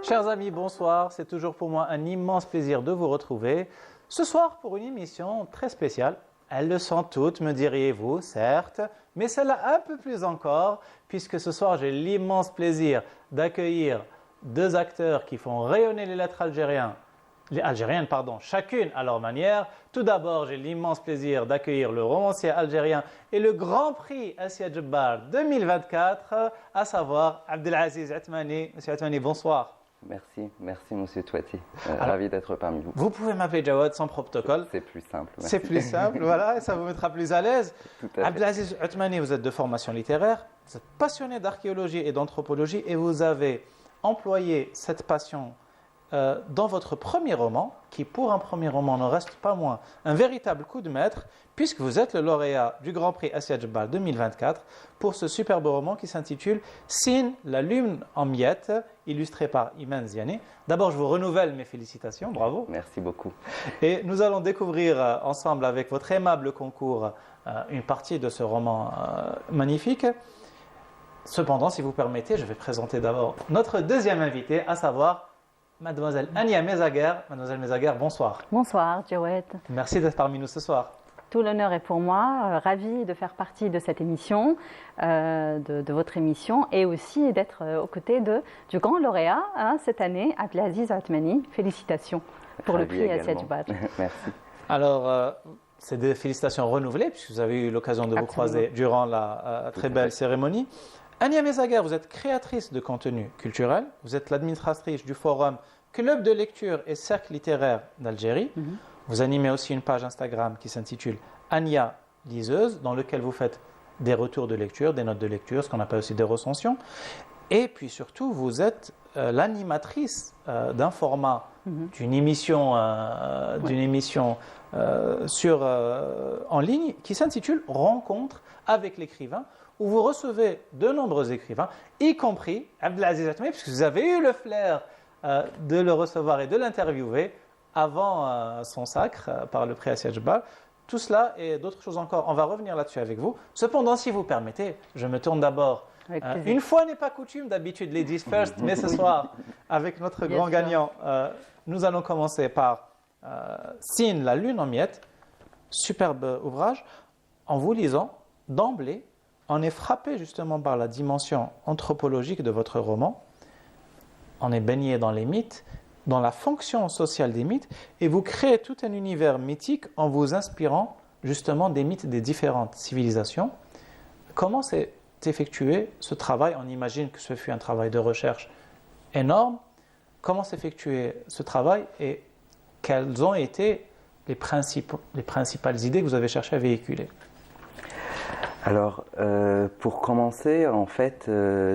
Chers amis, bonsoir. C'est toujours pour moi un immense plaisir de vous retrouver. Ce soir pour une émission très spéciale. Elles le sont toutes, me diriez-vous, certes, mais celle-là un peu plus encore, puisque ce soir j'ai l'immense plaisir d'accueillir deux acteurs qui font rayonner les lettres algériennes, chacune à leur manière. Tout d'abord, j'ai l'immense plaisir d'accueillir le romancier algérien et le Grand Prix Assia Djebbar 2024, à savoir Abdelaziz Atmani. Monsieur Atmani, bonsoir. Merci Monsieur Touati. Ravi d'être parmi vous. Vous pouvez m'appeler Jawad sans protocole. C'est plus simple. Merci. C'est plus simple, voilà, et ça vous mettra plus à l'aise. Tout à fait. Abdelaziz Atmani, vous êtes de formation littéraire, vous êtes passionné d'archéologie et d'anthropologie et vous avez employé cette passion dans votre premier roman, qui pour un premier roman ne reste pas moins un véritable coup de maître, puisque vous êtes le lauréat du Grand Prix Assia Djebbar 2024 pour ce superbe roman qui s'intitule Sin, la lune en miettes, illustré par Iman Ziani. D'abord, je vous renouvelle mes félicitations, bravo. Merci beaucoup. Et nous allons découvrir ensemble avec votre aimable concours une partie de ce roman magnifique. Cependant, si vous permettez, je vais présenter d'abord notre deuxième invitée, à savoir Mademoiselle Ania Mezaguer. Mademoiselle Mezaguer, bonsoir. Bonsoir, Jawed. Merci d'être parmi nous ce soir. Tout l'honneur est pour moi, ravie de faire partie de cette émission, de votre émission, et aussi d'être aux côtés du grand lauréat cette année, Abdelaziz Atmani. Félicitations pour le prix Assia Djebbar. Merci. Alors, c'est des félicitations renouvelées, puisque vous avez eu l'occasion de vous croiser durant la très belle cérémonie. Ania Mezaguer, vous êtes créatrice de contenu culturel, vous êtes l'administratrice du forum Club de lecture et cercle littéraire d'Algérie. Vous animez aussi une page Instagram qui s'intitule Ania Liseuse, dans lequel vous faites des retours de lecture, des notes de lecture, ce qu'on appelle aussi des recensions. Et puis surtout, vous êtes l'animatrice d'un format, d'une émission, en ligne qui s'intitule Rencontre avec l'écrivain, où vous recevez de nombreux écrivains, y compris Abdelaziz Atmani, puisque vous avez eu le flair de le recevoir et de l'interviewer avant son sacre par le prix Assia Djebbar. Tout cela et d'autres choses encore, on va revenir là-dessus avec vous. Cependant, si vous permettez, je me tourne d'abord. Une fois n'est pas coutume, d'habitude ladies first, mais ce soir, avec notre grand gagnant, nous allons commencer par Sin, la lune en miettes, superbe ouvrage. En vous lisant, d'emblée, on est frappé justement par la dimension anthropologique de votre roman. On est baigné dans les mythes, dans la fonction sociale des mythes, et vous créez tout un univers mythique en vous inspirant justement des mythes des différentes civilisations. Comment s'est effectué ce travail? On imagine que ce fut un travail de recherche énorme. Comment s'est effectué ce travail et quelles ont été les principales idées que vous avez cherché à véhiculer? Alors, pour commencer, en fait,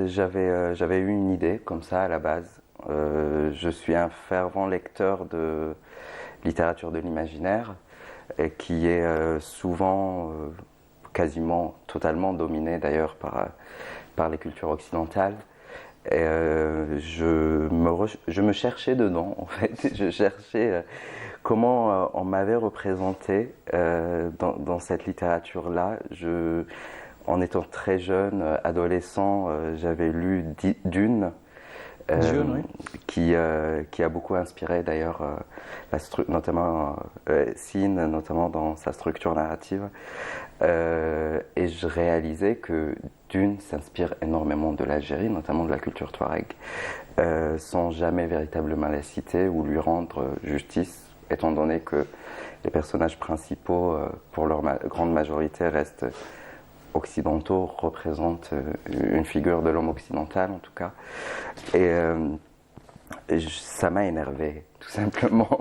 j'avais eu une idée comme ça à la base. Je suis un fervent lecteur de littérature de l'imaginaire, qui est souvent, quasiment totalement dominée d'ailleurs par les cultures occidentales. Et je me cherchais dedans, en fait. Je cherchais comment on m'avait représenté dans cette littérature-là. En étant très jeune, adolescent, j'avais lu Dune, Oui. qui a beaucoup inspiré d'ailleurs, notamment Sin, notamment dans sa structure narrative. Et je réalisais que Dune s'inspire énormément de l'Algérie, notamment de la culture touareg, sans jamais véritablement la citer ou lui rendre justice, étant donné que les personnages principaux, pour leur grande majorité, restent occidentaux, représentent une figure de l'homme occidental en tout cas. Et ça m'a énervé, tout simplement.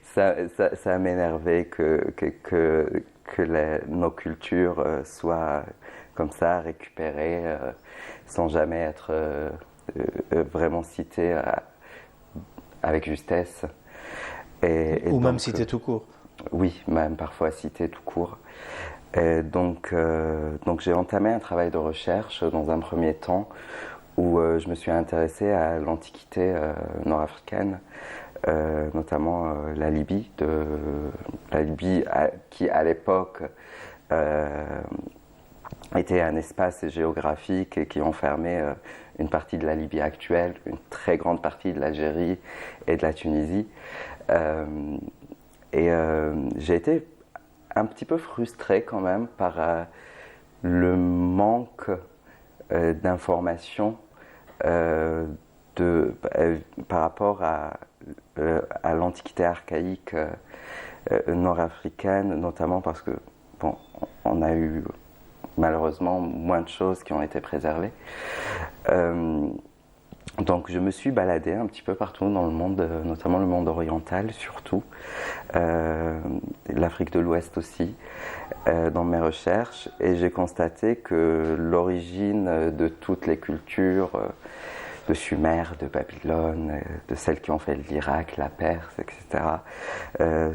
Ça m'énervait que nos cultures soient comme ça récupérées sans jamais être vraiment citées avec justesse. Ou même citées tout court. Oui, même parfois citées tout court. Et donc j'ai entamé un travail de recherche dans un premier temps où je me suis intéressé à l'Antiquité nord-africaine, notamment la Libye, qui à l'époque était un espace géographique qui enfermait une partie de la Libye actuelle, une très grande partie de l'Algérie et de la Tunisie. J'ai été un petit peu frustré quand même par le manque d'informations par rapport à l'Antiquité archaïque nord-africaine, notamment parce que bon, on a eu malheureusement moins de choses qui ont été préservées. Donc je me suis baladé un petit peu partout dans le monde, notamment le monde oriental surtout, l'Afrique de l'Ouest aussi, dans mes recherches, et j'ai constaté que l'origine de toutes les cultures, de Sumer, de Babylone, de celles qui ont fait l'Irak, la Perse, etc.,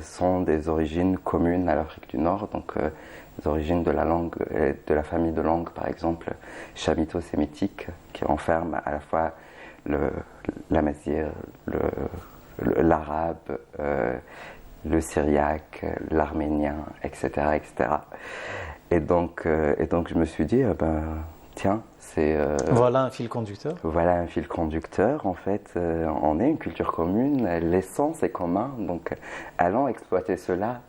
sont des origines communes à l'Afrique du Nord, donc les origines de la langue, de la famille de langues par exemple chamito-sémitique, qui renferme à la fois l'amazigh, l'arabe, le syriaque, l'arménien, etc., etc. Et donc je me suis dit, tiens, c'est... voilà un fil conducteur. Voilà un fil conducteur, en fait. On est une culture commune, l'essence est commune, donc allons exploiter cela.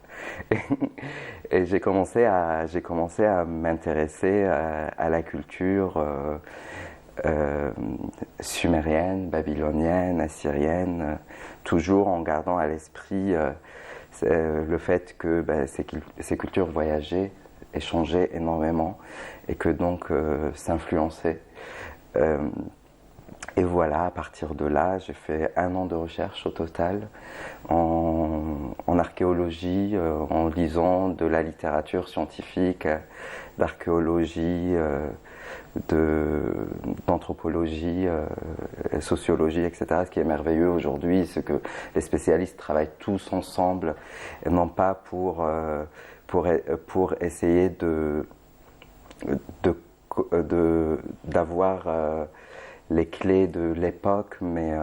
Et j'ai commencé à m'intéresser à la culture sumérienne, babylonienne, assyrienne, toujours en gardant à l'esprit le fait que ces cultures voyageaient, échangeaient énormément et que donc s'influençaient. Et voilà, à partir de là, j'ai fait 1 an de recherche au total en archéologie, en lisant de la littérature scientifique, d'archéologie, d'anthropologie, sociologie, etc. Ce qui est merveilleux aujourd'hui, c'est que les spécialistes travaillent tous ensemble, et non pas pour essayer d'avoir les clés de l'époque, mais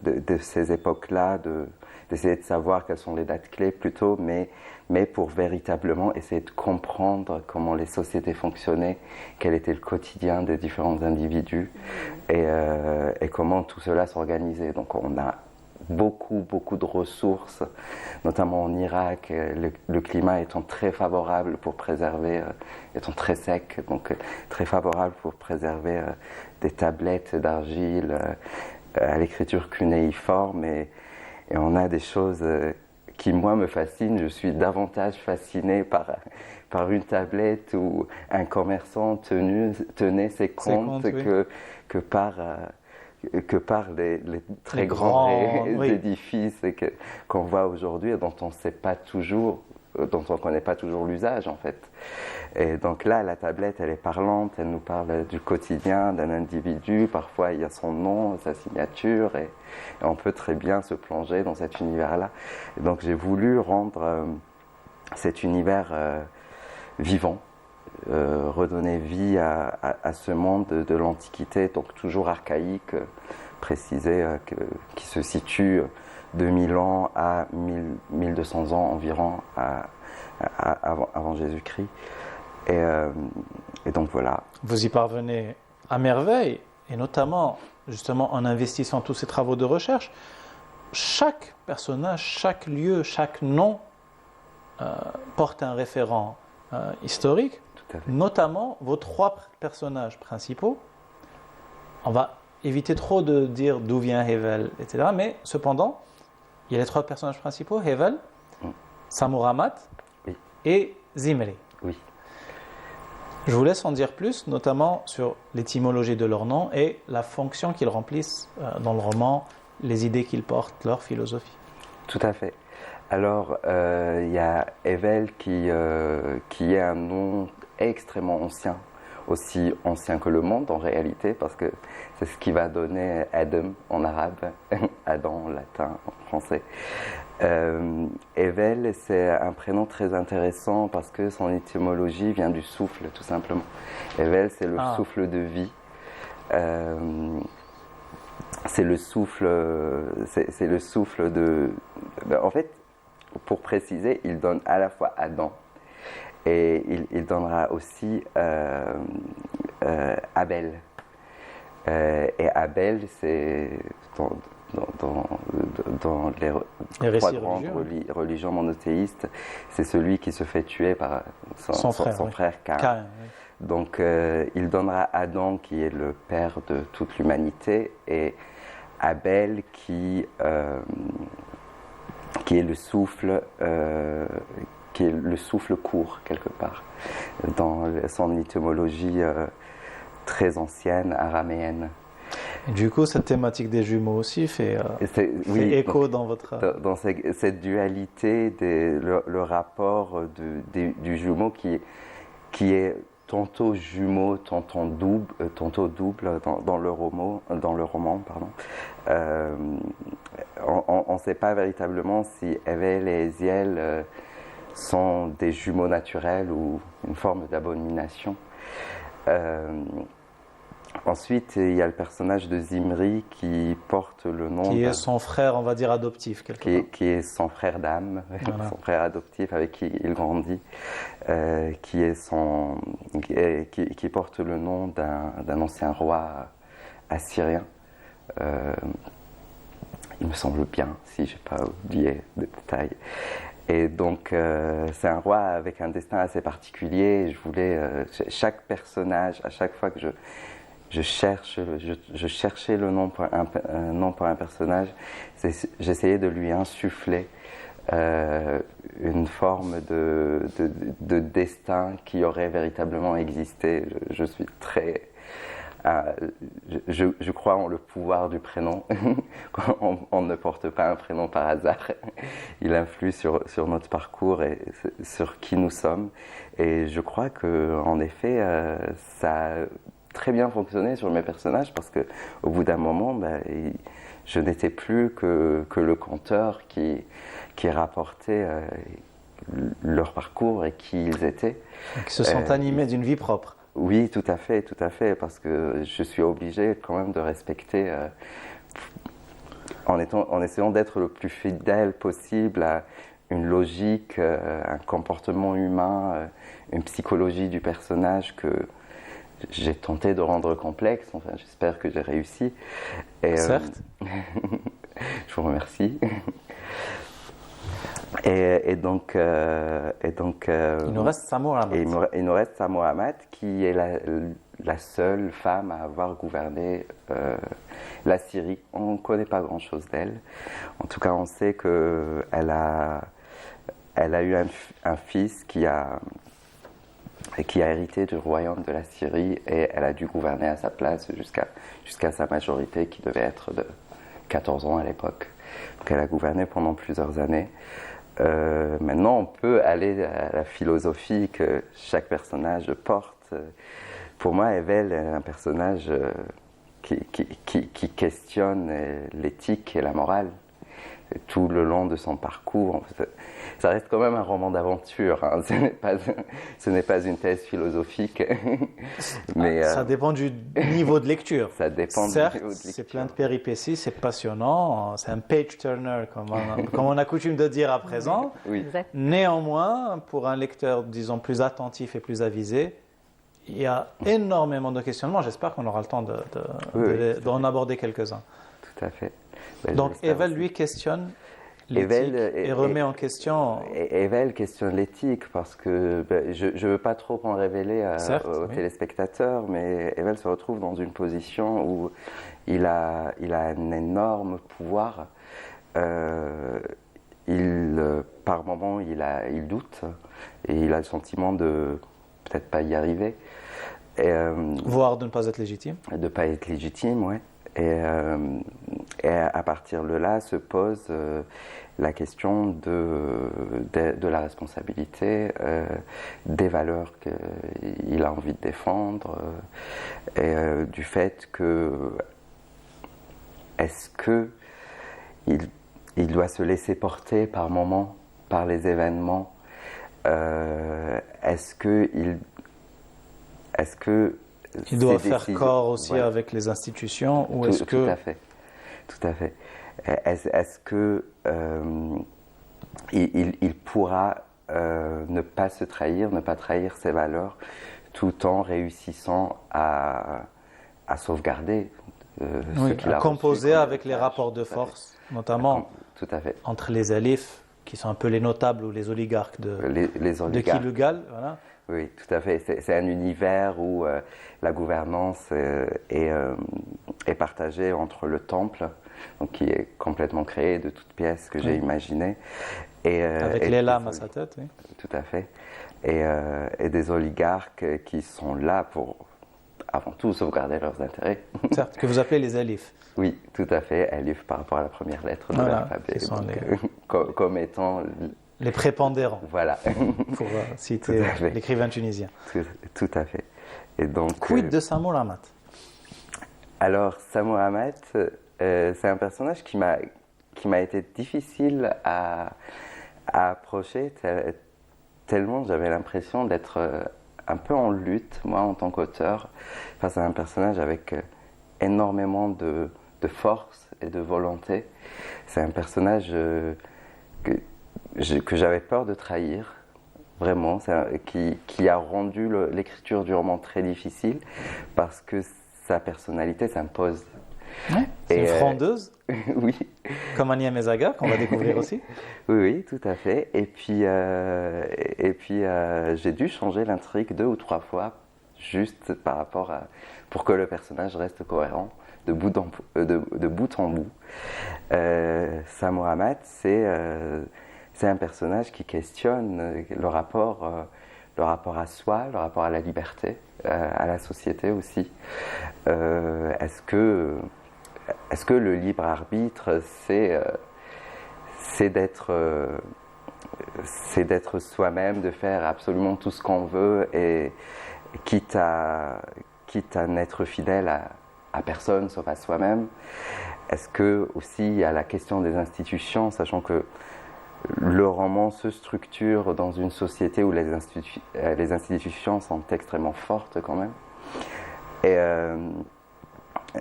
de ces époques-là, d'essayer de savoir quelles sont les dates clés plutôt, mais pour véritablement essayer de comprendre comment les sociétés fonctionnaient, quel était le quotidien des différents individus et comment tout cela s'organisait. Donc on a beaucoup de ressources, notamment en Irak, le climat étant très favorable pour préserver, étant très sec, donc très favorable pour préserver des tablettes d'argile à l'écriture cunéiforme, et on a des choses qui, moi, me fascinent. Je suis davantage fasciné par une tablette où un commerçant tenait ses comptes oui. que par les très grands édifices qu'on voit aujourd'hui et dont on sait pas toujours, dont on ne connaît pas toujours l'usage en fait. Et donc là, la tablette, elle est parlante, elle nous parle du quotidien d'un individu, parfois il y a son nom, sa signature, et on peut très bien se plonger dans cet univers-là. Et donc j'ai voulu rendre cet univers vivant, redonner vie à ce monde de l'Antiquité, donc toujours archaïque, précisé, qui se situe 2000 ans à 1200 ans environ avant Jésus-Christ. Et donc voilà. Vous y parvenez à merveille, et notamment justement en investissant tous ces travaux de recherche. Chaque personnage, chaque lieu, chaque nom porte un référent historique, notamment vos 3 personnages principaux. On va éviter trop de dire d'où vient Hevel, etc. Mais cependant, il y a les 3 personnages principaux, Hevel, Samouramat et Zimri. Oui. Je vous laisse en dire plus, notamment sur l'étymologie de leurs noms et la fonction qu'ils remplissent dans le roman, les idées qu'ils portent, leur philosophie. Tout à fait. Alors, il y a Hevel qui est un nom extrêmement ancien, aussi ancien que le monde en réalité, parce que c'est ce qui va donner Adam en arabe, Adam en latin, en français. Hevel, c'est un prénom très intéressant parce que son étymologie vient du souffle, tout simplement. Hevel, c'est le souffle de vie. C'est le souffle de... En fait, pour préciser, il donne à la fois Adam et il donnera aussi Abel. Et Abel, c'est dans les trois récits grandes religieux. religions monothéistes, c'est celui qui se fait tuer par son frère Caïn. Caïn, oui. Donc il donnera Adam qui est le père de toute l'humanité et Abel qui est le souffle court quelque part dans son étymologie très ancienne araméenne. Et du coup, cette thématique des jumeaux aussi fait écho dans votre... Dans cette dualité, le rapport du jumeau qui est tantôt jumeau, tantôt double dans le roman. On ne sait pas véritablement si Evel et Eziel sont des jumeaux naturels ou une forme d'abomination. Ensuite, il y a le personnage de Zimri qui porte le nom... Qui est son frère, on va dire, adoptif, quelque part. Qui est son frère d'âme, voilà. Son frère adoptif avec qui il grandit, qui porte le nom d'un ancien roi assyrien. Il me semble bien, si je n'ai pas oublié de détails. Et donc, c'est un roi avec un destin assez particulier. Je voulais... chaque personnage, à chaque fois que je cherchais le nom pour un personnage, j'essayais de lui insuffler une forme de destin qui aurait véritablement existé. Je suis très... je crois en le pouvoir du prénom. On ne porte pas un prénom par hasard. Il influe sur notre parcours et sur qui nous sommes. Et je crois qu'en effet, ça... très bien fonctionné sur mes personnages parce que au bout d'un moment, je n'étais plus que le conteur qui rapportait leur parcours et qui ils étaient. Qui se sont animés d'une vie propre. Oui, tout à fait, parce que je suis obligé quand même de respecter, en essayant d'être le plus fidèle possible à une logique, un comportement humain, une psychologie du personnage que j'ai tenté de rendre complexe, enfin j'espère que j'ai réussi. Et, certes. Je vous remercie. Et donc, il nous reste Samour Hamad. Il nous reste Samour Hamad qui est la seule femme à avoir gouverné la Syrie. On ne connaît pas grand-chose d'elle. En tout cas, on sait qu'elle a eu un fils qui a hérité du royaume de la Syrie et elle a dû gouverner à sa place jusqu'à sa majorité qui devait être de 14 ans à l'époque. Donc elle a gouverné pendant plusieurs années. Maintenant, on peut aller à la philosophie que chaque personnage porte. Pour moi, Evel est un personnage qui questionne l'éthique et la morale tout le long de son parcours. Ça reste quand même un roman d'aventure, hein. Ce n'est pas une thèse philosophique. Mais, ça dépend du niveau de lecture. Ça dépend certes, du niveau de lecture. C'est plein de péripéties, c'est passionnant, c'est un page-turner, comme on a coutume de dire à présent. Oui. Néanmoins, pour un lecteur, disons, plus attentif et plus avisé, il y a énormément de questionnements. J'espère qu'on aura le temps d'en aborder quelques-uns. Tout à fait. Donc, Evel, lui, questionne l'éthique et remet en question... Evel questionne l'éthique parce que je ne veux pas trop en révéler aux téléspectateurs, mais Evel se retrouve dans une position où il a un énorme pouvoir. Par moments, il doute et il a le sentiment de peut-être pas y arriver. Voire de ne pas être légitime. De ne pas être légitime, oui. Et à partir de là se pose la question de la responsabilité, des valeurs qu'il a envie de défendre, et du fait que est-ce qu'il doit se laisser porter par moments par les événements, est-ce que il doit faire corps aussi avec les institutions ou est-ce que... Tout à fait. Est-ce que il pourra ne pas se trahir, ne pas trahir ses valeurs, tout en réussissant à à sauvegarder ce Oui, qu'il a à reçu composer comme avec les héritage. rapports de Tout à fait. force, notamment Tout à fait. entre les alifs, qui sont un peu les notables ou les oligarques Les de oligarques. Kilugal. Voilà. Oui, tout à fait. C'est un univers où la gouvernance est partagée entre le temple, donc qui est complètement créé de toutes pièces que j'ai imaginées. Avec et les des lames à sa tête. Oui. Tout à fait. Et des oligarques qui sont là pour, avant tout, sauvegarder leurs intérêts. Certes, que vous appelez les alifs. Oui, tout à fait. Alif par rapport à la première lettre de Voilà, l'alphabet. qui sont Donc, comme étant... Les prépondérants, Voilà. pour citer Tout à fait. l'écrivain tunisien. Tout à fait. Et donc, Quid de Samour Amat? alors, Samour Amat, c'est un personnage qui m'a été difficile à approcher, tellement j'avais l'impression d'être un peu en lutte, moi, en tant qu'auteur, face à un personnage avec énormément de force et de volonté. C'est un personnage que j'avais peur de trahir, vraiment, qui a rendu l'écriture du roman très difficile, parce que sa personnalité s'impose. Ouais, c'est une frondeuse, Oui. comme Ania Mezaga, qu'on va découvrir aussi. Oui, tout à fait. Et puis, j'ai dû changer l'intrigue 2 ou 3 fois, juste par rapport à, pour que le personnage reste cohérent de bout en bout. Samour Amat, c'est un personnage qui questionne le rapport à soi, le rapport à la liberté, à la société aussi. Est-ce que le libre arbitre, c'est d'être soi-même, de faire absolument tout ce qu'on veut, et quitte à n'être fidèle à personne sauf à soi-même? Est-ce que aussi il y a la question des institutions, sachant que le roman se structure dans une société où les institutions sont extrêmement fortes quand même.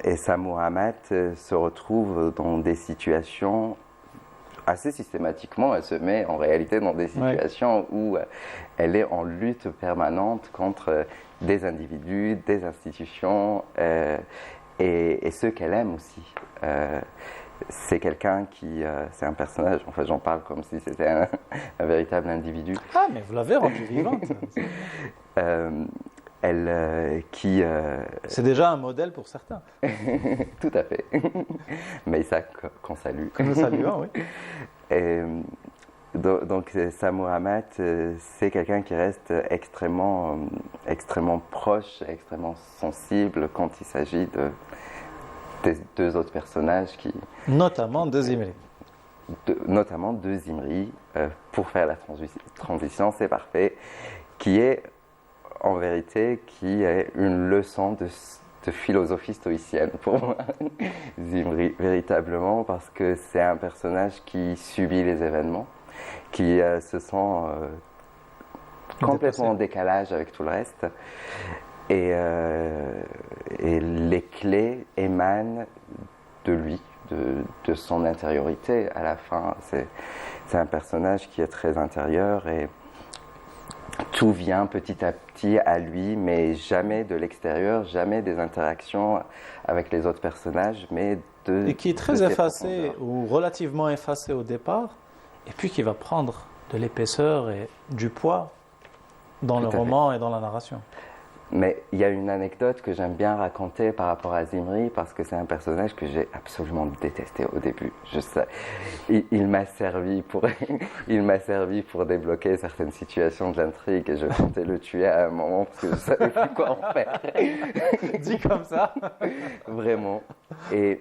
Et Samour Amat se retrouve dans des situations assez systématiquement, elle se met en réalité dans des situations où elle est en lutte permanente contre des individus, des institutions et ceux qu'elle aime aussi. C'est quelqu'un qui... c'est un personnage, enfin j'en parle comme si c'était un véritable individu. Ah, mais vous l'avez rendue vivante. C'est déjà un modèle pour certains. Tout à fait. Mais ça, qu'on salue. Que nous saluons, oui. Et, donc Samour Amat, c'est quelqu'un qui reste extrêmement proche, extrêmement sensible quand il s'agit des 2 autres personnages qui... Notamment de Zimri. Notamment de Zimri, pour faire la transition, c'est parfait, qui est en vérité une leçon de philosophie stoïcienne pour moi, Zimri, véritablement, parce que c'est un personnage qui subit les événements, qui se sent complètement en décalage avec tout le reste. Et les clés émanent de lui, de son intériorité. À la fin, c'est un personnage qui est très intérieur et tout vient petit à petit à lui, mais jamais de l'extérieur, jamais des interactions avec les autres personnages, mais et qui est très effacé ou relativement effacé au départ, et puis qui va prendre de l'épaisseur et du poids dans le roman et dans la narration. Mais il y a une anecdote que j'aime bien raconter par rapport à Zimri, parce que c'est un personnage que j'ai absolument détesté au début. Il m'a servi pour débloquer certaines situations de l'intrigue, et je comptais le tuer à un moment parce que je ne savais plus quoi en faire. Dit comme ça. Vraiment. Et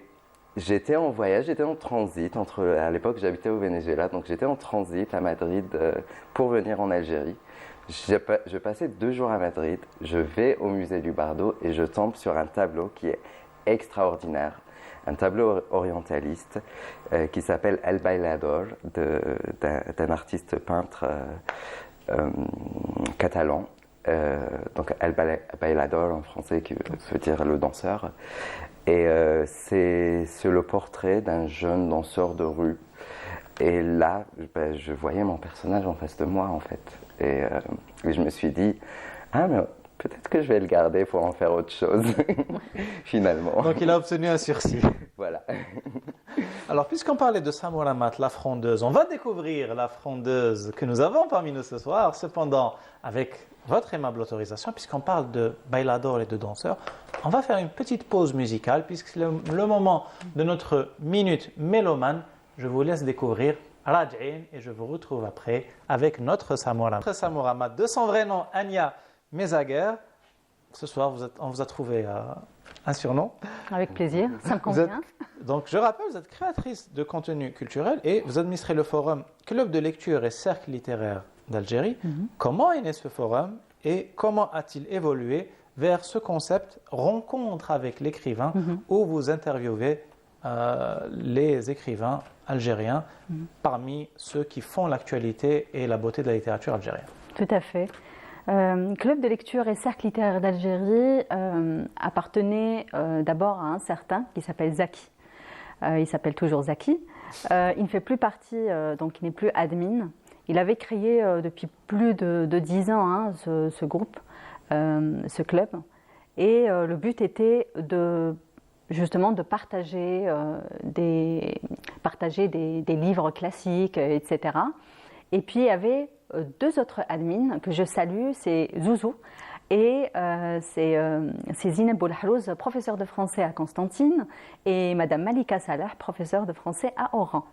j'étais en voyage, j'étais en transit, à l'époque j'habitais au Venezuela, donc j'étais en transit à Madrid pour venir en Algérie. Je passais 2 jours à Madrid, je vais au musée du Bardo et je tombe sur un tableau qui est extraordinaire, un tableau orientaliste qui s'appelle El Bailador, d'un artiste peintre catalan, donc El Bailador en français qui veut dire le danseur, et c'est le portrait d'un jeune danseur de rue. Et là, je voyais mon personnage en face de moi, en fait. Et je me suis dit, ah, mais peut-être que je vais le garder pour en faire autre chose, finalement. Donc il a obtenu un sursis. Voilà. Alors, puisqu'on parlait de Samoura Mat, la frondeuse, on va découvrir la frondeuse que nous avons parmi nous ce soir. Cependant, avec votre aimable autorisation, puisqu'on parle de bailador et de danseurs, on va faire une petite pause musicale, puisque c'est le moment de notre minute mélomane. Je vous laisse découvrir Raj'in et je vous retrouve après avec notre Samoura Mat. Notre Samoura Mat, de son vrai nom, Ania Mezaguer. Ce soir, on vous a trouvé un surnom. Avec plaisir, ça me convient. Donc, je rappelle, vous êtes créatrice de contenu culturel et vous administrez le forum Club de lecture et Cercle littéraire d'Algérie. Comment est né ce forum et comment a-t-il évolué vers ce concept rencontre avec l'écrivain où vous interviewez les écrivains algériens parmi ceux qui font l'actualité et la beauté de la littérature algérienne? Tout à fait. Club de lecture et Cercle littéraire d'Algérie appartenait d'abord à un certain qui s'appelle Zaki. Il s'appelle toujours Zaki. Il ne fait plus partie, donc il n'est plus admin. Il avait créé depuis plus de 10 ans ce groupe, ce club. Et le but était justement de partager des livres classiques, etc. Et puis il y avait 2 autres admins que je salue, c'est Zouzou et c'est Zineb Boulahrouz, professeur de français à Constantine, et Madame Malika Salah, professeure de français à Oran.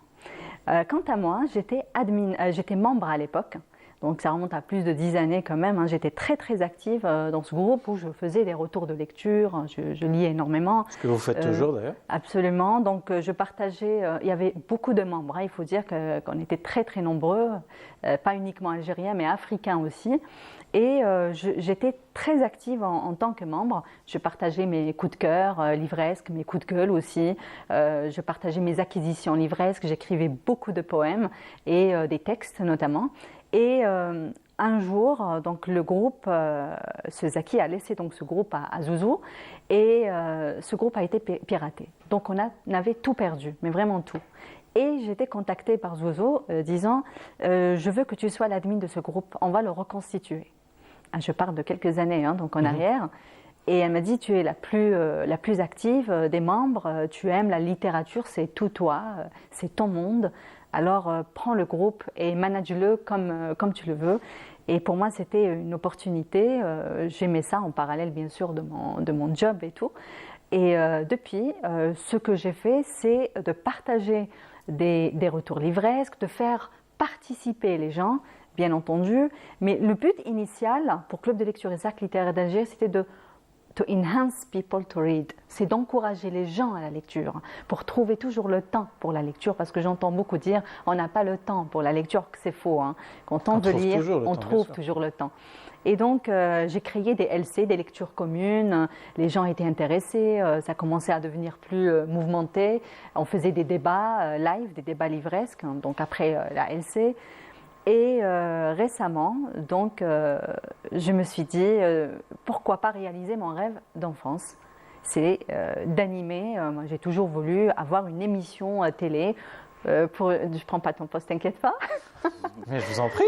Quant à moi, j'étais membre à l'époque. Donc ça remonte à plus de 10 années quand même. J'étais très très active dans ce groupe où je faisais des retours de lecture, je lisais énormément. Ce que vous faites toujours d'ailleurs. Absolument. Donc je partageais, il y avait beaucoup de membres. Il faut dire qu'on était très très nombreux, pas uniquement algériens mais africains aussi. Et j'étais très active en tant que membre. Je partageais mes coups de cœur livresques, mes coups de gueule aussi. Je partageais mes acquisitions livresques. J'écrivais beaucoup de poèmes et des textes notamment. Et un jour, donc le groupe, ce Zaki a laissé donc ce groupe à Zouzou et ce groupe a été piraté. Donc on avait tout perdu, mais vraiment tout. Et j'étais contactée par Zouzou disant je veux que tu sois l'admin de ce groupe, on va le reconstituer. Je parle de quelques années donc en arrière. Et elle m'a dit tu es la plus active des membres, tu aimes la littérature, c'est tout toi, c'est ton monde. Alors prends le groupe et manage-le comme tu le veux. Et pour moi c'était une opportunité, j'aimais ça en parallèle bien sûr de mon job et tout. Et depuis, ce que j'ai fait c'est de partager des retours livresques, de faire participer les gens, bien entendu. Mais le but initial pour Club de lecture et Cercle littéraire d'Alger c'était to enhance people to read, c'est d'encourager les gens à la lecture, pour trouver toujours le temps pour la lecture, parce que j'entends beaucoup dire on n'a pas le temps pour la lecture, que c'est faux. Quand on veut lire, on trouve toujours le temps. Et donc j'ai créé des LC, des lectures communes, les gens étaient intéressés, ça commençait à devenir plus mouvementé, on faisait des débats live, des débats livresques, donc après la LC. Et récemment, donc, je me suis dit, pourquoi pas réaliser mon rêve d'enfance, c'est d'animer. Moi, j'ai toujours voulu avoir une émission télé. Je ne prends pas ton poste, t'inquiète pas. Mais je vous en prie.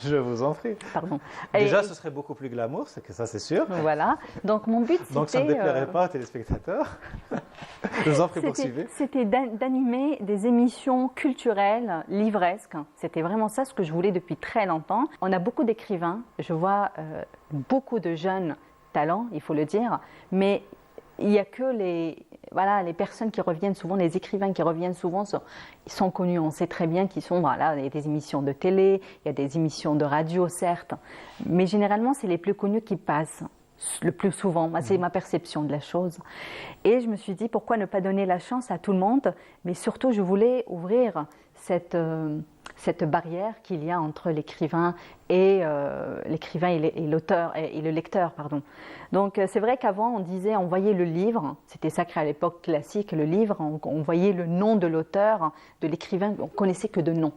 Je vous en prie. Pardon. Déjà, ce serait beaucoup plus glamour, ça c'est sûr. Voilà. Donc mon but, c'était... Donc ça ne déplairait pas aux téléspectateurs. Je vous en prie, poursuivez. C'était d'animer des émissions culturelles, livresques. C'était vraiment ça ce que je voulais depuis très longtemps. On a beaucoup d'écrivains. Je vois beaucoup de jeunes talents, il faut le dire. Mais il n'y a que les personnes qui reviennent souvent, les écrivains qui reviennent souvent, ils sont connus. On sait très bien qu'ils sont, il y a des émissions de télé, il y a des émissions de radio, certes, mais généralement, c'est les plus connus qui passent le plus souvent. C'est ma perception de la chose. Et je me suis dit, pourquoi ne pas donner la chance à tout le monde? Mais surtout, je voulais ouvrir cette barrière qu'il y a entre l'écrivain et l'auteur et le lecteur, pardon. Donc c'est vrai qu'avant on disait, on voyait le livre, c'était sacré à l'époque classique, le livre, on voyait le nom de l'auteur, de l'écrivain, on connaissait que de nom.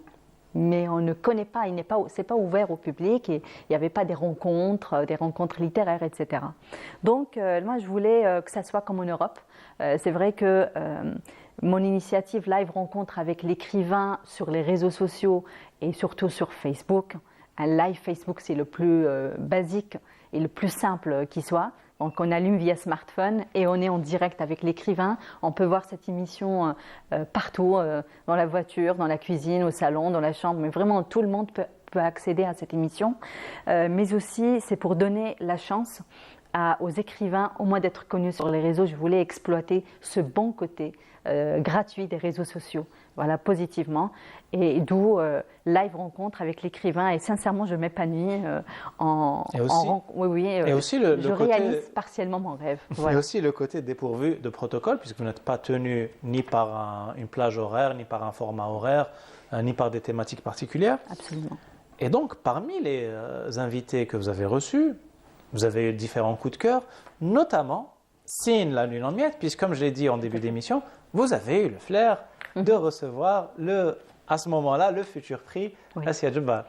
Mais on ne connaît pas, c'est pas ouvert au public et il n'y avait pas des rencontres littéraires, etc. Donc moi je voulais que ça soit comme en Europe. C'est vrai que mon initiative Live Rencontre avec l'écrivain sur les réseaux sociaux et surtout sur Facebook un live Facebook, c'est le plus basique et le plus simple qui soit. Donc on allume via smartphone et on est en direct avec l'écrivain. On peut voir cette émission partout, dans la voiture, dans la cuisine, au salon, dans la chambre. Mais vraiment, tout le monde peut accéder à cette émission. Mais aussi, c'est pour donner la chance aux écrivains, au moins d'être connus sur les réseaux. Je voulais exploiter ce bon côté gratuit des réseaux sociaux, voilà, positivement. Et d'où live rencontre avec l'écrivain. Et sincèrement, je m'épanouis et aussi je réalise partiellement mon rêve. Voilà. Et aussi le côté dépourvu de protocole, puisque vous n'êtes pas tenu ni par une plage horaire, ni par un format horaire, ni par des thématiques particulières. Absolument. Et donc, parmi les invités que vous avez reçus, vous avez eu différents coups de cœur, notamment Sin, la lune en miettes, puisque comme je l'ai dit en début d'émission, vous avez eu le flair de recevoir à ce moment-là le futur prix Assia Djebbar.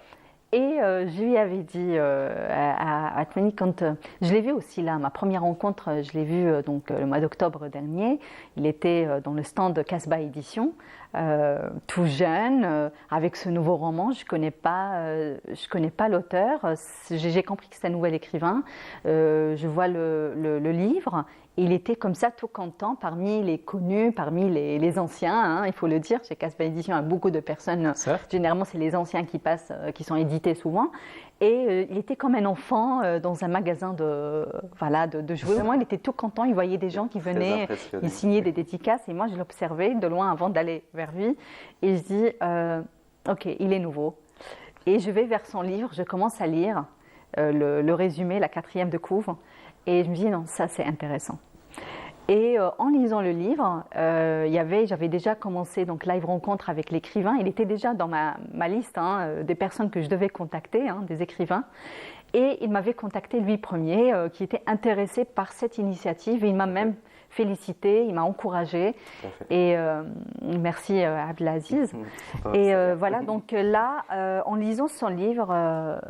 Et je lui avais dit à Atmani, quand je l'ai vu aussi là, ma première rencontre, je l'ai vu donc le mois d'octobre dernier. Il était dans le stand de Casbah Édition, tout jeune, avec ce nouveau roman. Je connais pas l'auteur. J'ai compris que c'est un nouvel écrivain. Je vois le livre. Il était comme ça tout content parmi les connus, parmi les anciens, hein, il faut le dire. Chez Casbah Édition, il y a beaucoup de personnes. Certes. Généralement, c'est les anciens qui passent, qui sont édités souvent. Et il était comme un enfant dans un magasin de jouets. Vraiment, il était tout content. Il voyait des gens qui venaient, il signait des dédicaces. Et moi, je l'observais de loin avant d'aller vers lui. Et je dis, OK, il est nouveau. Et je vais vers son livre. Je commence à lire le résumé, la 4e de couve. Et je me dis, non, ça c'est intéressant. Et en lisant le livre, j'avais déjà commencé donc live rencontre avec l'écrivain. Il était déjà dans ma liste des personnes que je devais contacter, des écrivains. Et il m'avait contacté lui premier, qui était intéressé par cette initiative. Et il m'a même félicité, il m'a encouragé. Et merci Abdelaziz. Et voilà, donc là, en lisant son livre,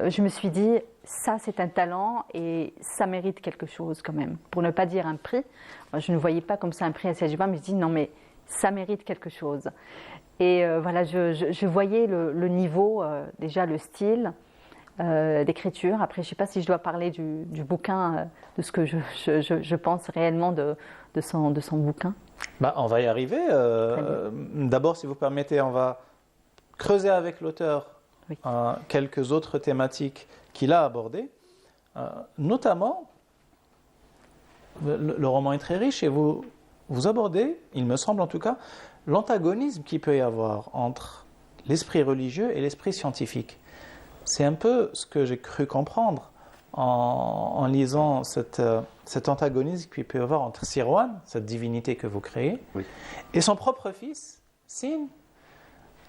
je me suis dit, ça c'est un talent et ça mérite quelque chose quand même. Pour ne pas dire un prix, moi, je ne voyais pas comme ça un prix à Assia Djebbar, mais je dis non mais ça mérite quelque chose. Et voilà, je voyais le niveau, déjà le style d'écriture. Après, je ne sais pas si je dois parler du bouquin, de ce que je pense réellement de son bouquin. On va y arriver. D'abord, si vous permettez, on va creuser avec l'auteur quelques autres thématiques qu'il a abordées. Notamment, le roman est très riche et vous abordez, il me semble en tout cas, l'antagonisme qu'il peut y avoir entre l'esprit religieux et l'esprit scientifique. C'est un peu ce que j'ai cru comprendre en lisant cet antagonisme qu'il peut y avoir entre Sirwan, cette divinité que vous créez, et son propre fils, Sin.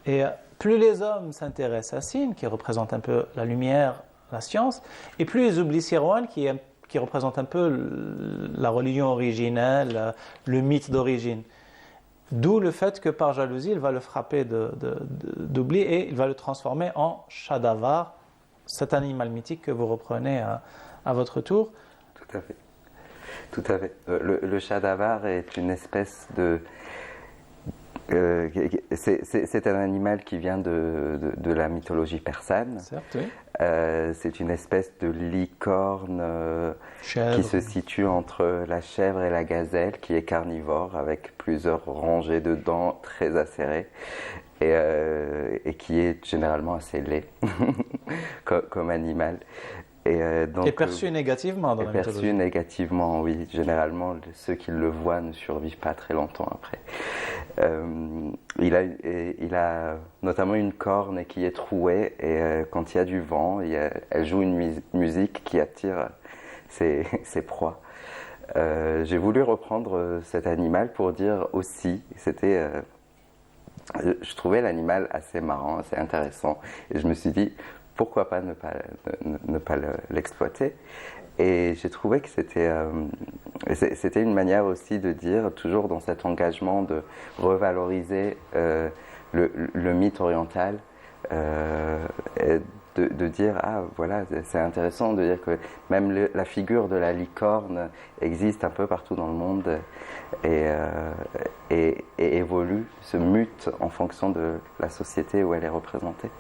Et plus les hommes s'intéressent à Sin, qui représente un peu la lumière, la science, et plus ils oublient Sirwan, qui représente un peu la religion originelle, le mythe d'origine. D'où le fait que par jalousie, il va le frapper d'oubli et il va le transformer en Shadavar, cet animal mythique que vous reprenez à votre tour. Tout à fait. Tout à fait. Le Shadavar est une espèce de... c'est un animal qui vient de la mythologie persane. Certes, oui. C'est une espèce de licorne qui se situe entre la chèvre et la gazelle, qui est carnivore avec plusieurs rangées de dents très acérées et qui est généralement assez laid comme animal. Donc, est perçu négativement dans la mythologie. Perçu négativement, oui. Généralement, ceux qui le voient ne survivent pas très longtemps après. Il a notamment une corne qui est trouée et quand il y a du vent, elle joue une musique qui attire ses proies. J'ai voulu reprendre cet animal pour dire aussi, je trouvais l'animal assez marrant, assez intéressant et je me suis dit pourquoi pas ne pas l'exploiter. Et j'ai trouvé que c'était une manière aussi de dire, toujours dans cet engagement de revaloriser le mythe oriental, de dire, ah voilà, c'est intéressant de dire que même la figure de la licorne existe un peu partout dans le monde et évolue, se mute en fonction de la société où elle est représentée.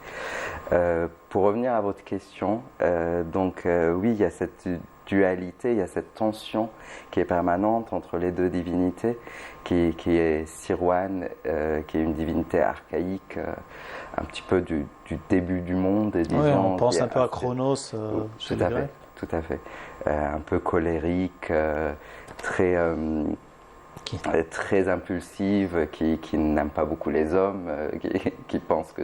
Pour revenir à votre question, oui, il y a cette dualité, il y a cette tension qui est permanente entre les deux divinités, qui est Sirwan, qui est une divinité archaïque, un petit peu du début du monde. Oui, on pense un peu à Chronos. Tout à fait, tout à fait. Un peu colérique, très impulsive, qui n'aime pas beaucoup les hommes, qui pense que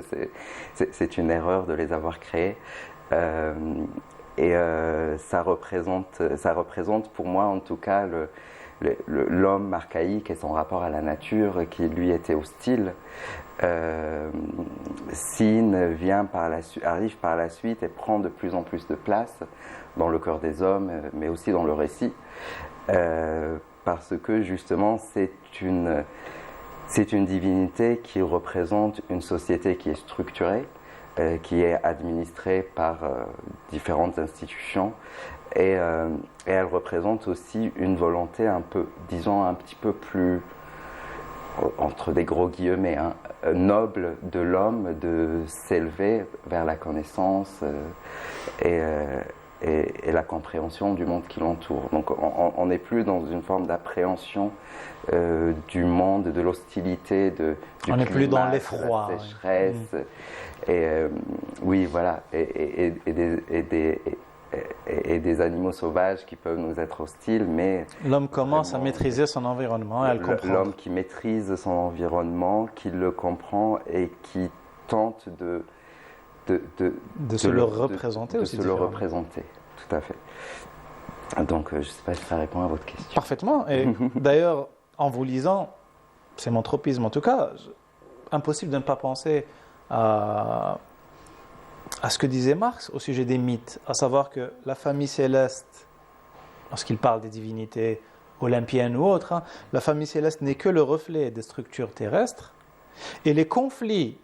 c'est une erreur de les avoir créés. Ça représente pour moi en tout cas l'homme archaïque et son rapport à la nature qui lui était hostile. Sin arrive par la suite et prend de plus en plus de place dans le cœur des hommes, mais aussi dans le récit, parce que justement c'est une divinité qui représente une société qui est structurée, qui est administrée par différentes institutions, et elle représente aussi une volonté un petit peu plus, entre des gros guillemets, noble de l'homme de s'élever vers la connaissance et la compréhension du monde qui l'entoure. Donc on n'est plus dans une forme d'appréhension du monde, de l'hostilité, on n'est plus dans l'effroi, de la sécheresse. Oui, voilà, et des animaux sauvages qui peuvent nous être hostiles, mais l'homme commence à maîtriser son environnement et à le comprendre. L'homme qui maîtrise son environnement, qui le comprend et qui tente de se le représenter aussi. De se le représenter, tout à fait. Donc, je ne sais pas si ça répond à votre question. Parfaitement. Et d'ailleurs, en vous lisant, c'est mon tropisme en tout cas, impossible de ne pas penser à ce que disait Marx au sujet des mythes, à savoir que la famille céleste, lorsqu'il parle des divinités olympiennes ou autres, la famille céleste n'est que le reflet des structures terrestres, et les conflits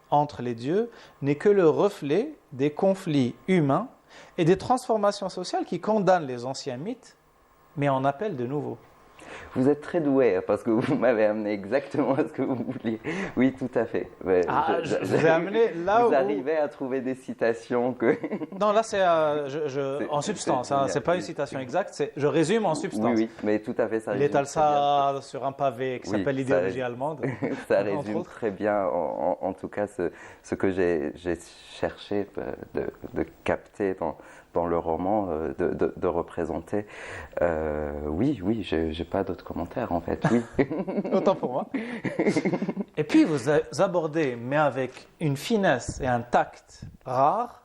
entre les dieux n'est que le reflet des conflits humains et des transformations sociales qui condamnent les anciens mythes, mais en appellent de nouveaux. Vous êtes très doué parce que vous m'avez amené exactement à ce que vous vouliez. Oui, tout à fait. Je vous ai amené là où... Vous arrivez à trouver des citations que... Non, là c'est en substance, c'est pas une citation exacte, je résume en substance. Oui, mais tout à fait, ça résume. Il étale ça sur un pavé qui s'appelle l'idéologie allemande. Ça résume très bien, en tout cas, ce que j'ai cherché de capter dans le roman, de représenter. Oui, j'ai pas d'autres commentaires en fait. Oui. Autant pour moi. Et puis vous abordez, mais avec une finesse et un tact rare,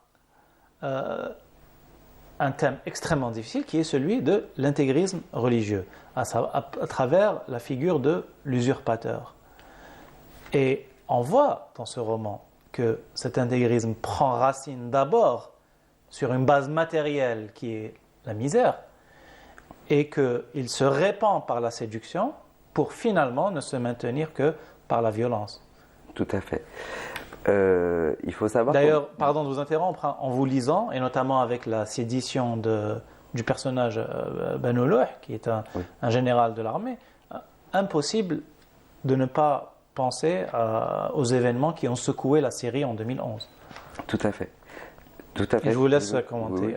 un thème extrêmement difficile qui est celui de l'intégrisme religieux, à travers la figure de l'usurpateur. Et on voit dans ce roman que cet intégrisme prend racine d'abord sur une base matérielle qui est la misère, et qu'il se répand par la séduction pour finalement ne se maintenir que par la violence. Tout à fait. Il faut savoir... D'ailleurs, pardon de vous interrompre, en vous lisant, et notamment avec la sédition du personnage Ben Oloh, qui est un général de l'armée, impossible de ne pas penser aux événements qui ont secoué la Syrie en 2011. Tout à fait. Tout à fait. Et je vous laisse commenter. Oui.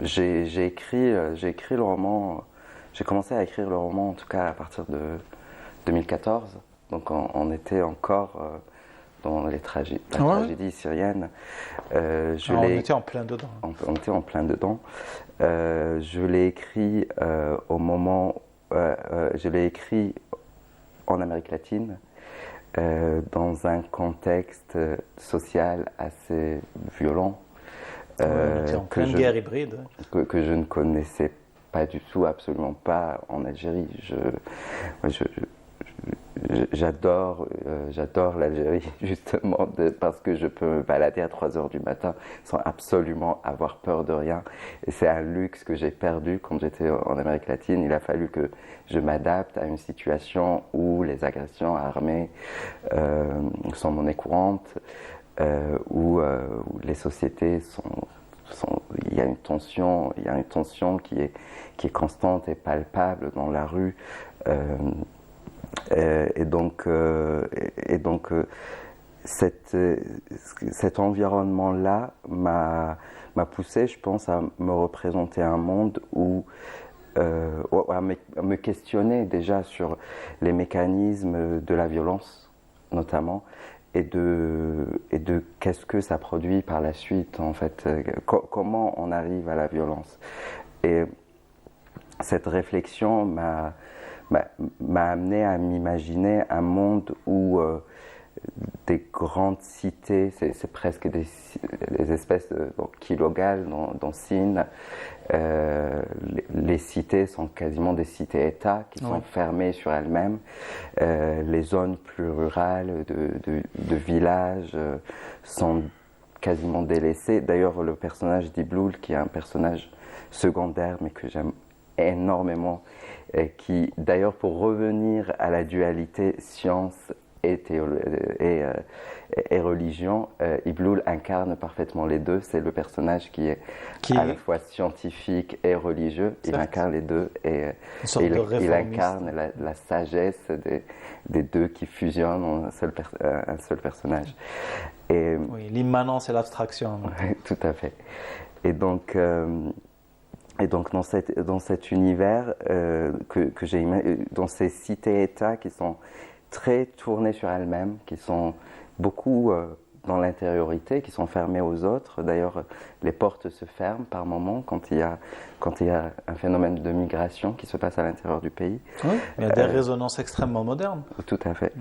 J'ai écrit le roman, j'ai commencé à écrire le roman en tout cas à partir de 2014, donc on était encore dans la tragédie syrienne. On était en plein dedans. On était en plein dedans. Je l'ai écrit au moment, je l'ai écrit en Amérique latine, dans un contexte social assez violent. On était en pleine guerre hybride. Que je ne connaissais pas du tout, absolument pas en Algérie. J'adore l'Algérie justement parce que je peux me balader à 3h du matin sans absolument avoir peur de rien. Et c'est un luxe que j'ai perdu quand j'étais en Amérique latine. Il a fallu que je m'adapte à une situation où les agressions armées sont monnaie courante. où les sociétés il y a une tension, qui est constante et palpable dans la rue. Et donc, cet environnement-là m'a poussé, je pense, à me représenter un monde où à me questionner déjà sur les mécanismes de la violence, notamment, et de qu'est-ce que ça produit par la suite, en fait, comment on arrive à la violence. Et cette réflexion m'a amené à m'imaginer un monde où des grandes cités, c'est presque des espèces de kilogales dans Sine. Les cités sont quasiment des cités-États qui sont fermées sur elles-mêmes. Les zones plus rurales de villages sont quasiment délaissées. D'ailleurs, le personnage d'Ibloul, qui est un personnage secondaire, mais que j'aime énormément, qui, d'ailleurs, pour revenir à la dualité science et religion, Ibloul incarne parfaitement les deux. C'est le personnage qui est à la fois scientifique et religieux. Il incarne les deux et il incarne la sagesse des deux qui fusionnent en un seul personnage. Et, oui, l'immanence et l'abstraction. Tout à fait. Et donc dans cet univers que j'ai dans ces cités-États qui sont très tournées sur elles-mêmes, qui sont beaucoup dans l'intériorité, qui sont fermées aux autres. D'ailleurs, les portes se ferment par moments quand il y a un phénomène de migration qui se passe à l'intérieur du pays. Oui, il y a des résonances extrêmement modernes. Tout à fait.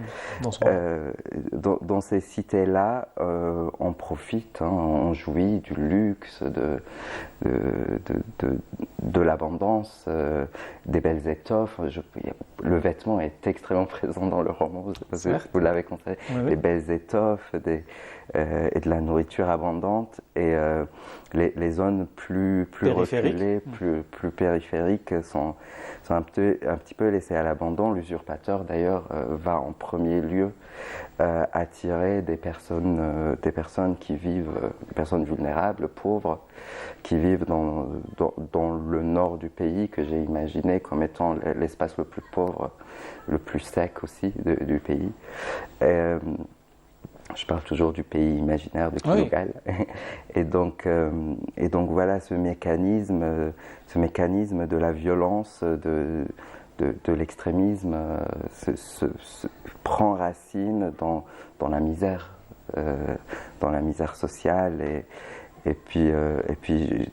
Dans ces cités-là, on profite, on jouit du luxe, de l'abondance, des belles étoffes. Le vêtement est extrêmement présent dans le roman, vous l'avez constaté. Oui. Les belles étoffes et de la nourriture abondante. Et les zones plus reculées, plus périphériques sont un petit peu laissées à l'abandon. L'usurpateur, va en premier lieu attirer des personnes qui vivent, des personnes vulnérables, pauvres, qui vivent dans le nord du pays, que j'ai imaginé comme étant l'espace le plus pauvre, le plus sec aussi du pays. Je parle toujours du pays imaginaire de Kilogal. Oui. Et donc voilà, ce mécanisme de la violence, de l'extrémisme prend racine dans la misère sociale et puis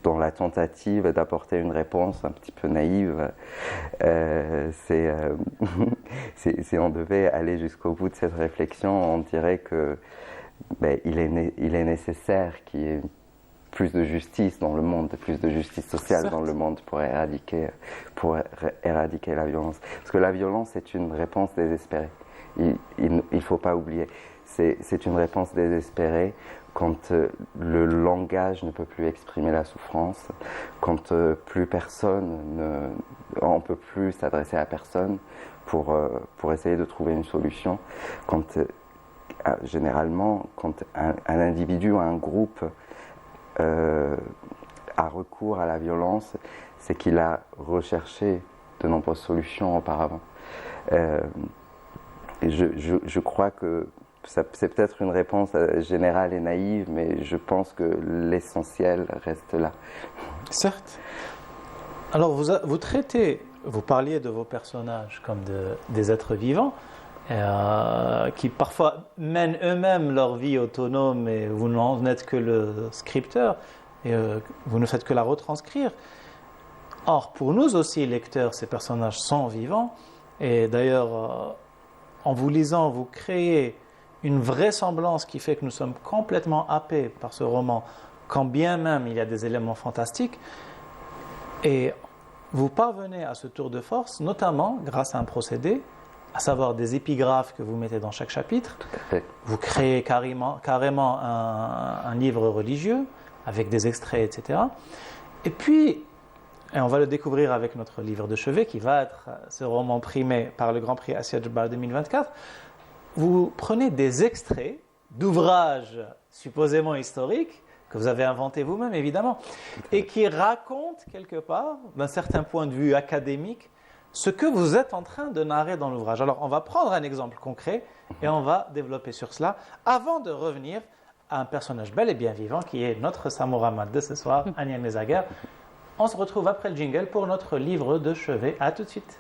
dans la tentative d'apporter une réponse un petit peu naïve, si on devait aller jusqu'au bout de cette réflexion, on dirait que il est nécessaire qu'il y ait plus de justice dans le monde, plus de justice sociale dans le monde pour éradiquer la violence. Parce que la violence est une réponse désespérée. Il ne faut pas oublier. C'est une réponse désespérée quand le langage ne peut plus exprimer la souffrance, quand plus personne on ne peut plus s'adresser à personne pour essayer de trouver une solution, quand généralement quand un individu ou un groupe a recours à la violence, c'est qu'il a recherché de nombreuses solutions auparavant. Et je crois que c'est peut-être une réponse générale et naïve, mais je pense que l'essentiel reste là. Certes. Alors vous parliez de vos personnages comme des êtres vivants, qui parfois mènent eux-mêmes leur vie autonome et vous n'en êtes que le scripteur et vous ne faites que la retranscrire. Or, pour nous aussi, lecteurs, ces personnages sont vivants et d'ailleurs, en vous lisant, vous créez une vraisemblance qui fait que nous sommes complètement happés par ce roman, quand bien même il y a des éléments fantastiques. Et vous parvenez à ce tour de force, notamment grâce à un procédé, à savoir des épigraphes que vous mettez dans chaque chapitre. Tout à fait. Vous créez carrément un livre religieux avec des extraits, etc. Et puis, et on va le découvrir avec notre livre de chevet, qui va être ce roman primé par le Grand Prix Assia Djebbar 2024. Vous prenez des extraits d'ouvrages supposément historiques, que vous avez inventés vous-même évidemment, et qui racontent quelque part, d'un certain point de vue académique, ce que vous êtes en train de narrer dans l'ouvrage. Alors on va prendre un exemple concret et on va développer sur cela, avant de revenir à un personnage bel et bien vivant qui est notre Samouramat de ce soir, Agnès Mezaguer. On se retrouve après le jingle pour notre livre de chevet. À tout de suite.